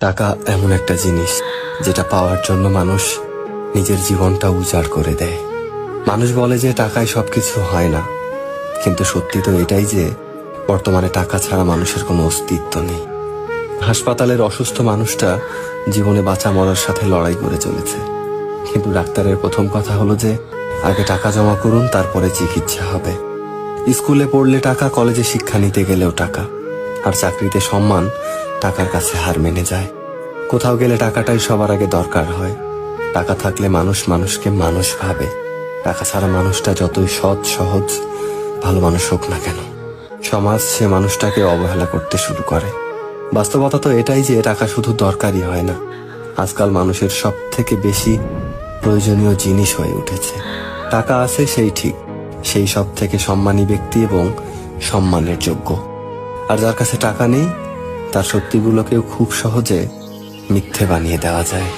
টাকা এমন একটা জিনিস যেটা পাওয়ার জন্য মানুষ নিজের জীবনটা উজাড় করে দেয়। মানুষ বলে যে টাকায় সবকিছু হয় না, কিন্তু সত্যি তো এটাই যে বর্তমানে টাকা ছাড়া মানুষের কোনো অস্তিত্ব নেই। হাসপাতালের অসুস্থ মানুষটা জীবনে বাঁচা মরার সাথে লড়াই করে চলেছে, কিন্তু ডাক্তারের প্রথম কথা হলো যে আগে টাকা জমা করুন, তারপরে চিকিৎসা হবে। স্কুলে পড়লে টাকা, কলেজে শিক্ষা নিতে গেলেও টাকা, আর চাকরিতে সম্মান টাকার কাছে হার মেনে যায়। কোথাও গেলে টাকাটাই সবার আগে দরকার হয়। টাকা থাকলে মানুষ মানুষকে মানুষ ভাবে। টাকা ছাড়া মানুষটা যতই সৎ সহজ ভালো মানুষ হোক না কেন, সমাজ সে মানুষটাকে অবহেলা করতে শুরু করে। বাস্তবতা তো এটাই যে টাকা শুধু দরকারই হয় না, আজকাল মানুষের সব থেকে বেশি প্রয়োজনীয় জিনিস হয়ে উঠেছে। টাকা আছে সেই ঠিক, সেই সব থেকে সম্মানী ব্যক্তি এবং সম্মানের যোগ্য। আর যার কাছে টাকা নেই, তার সত্যিগুলোকেও খুব সহজে মিথ্যে বানিয়ে দেওয়া যায়।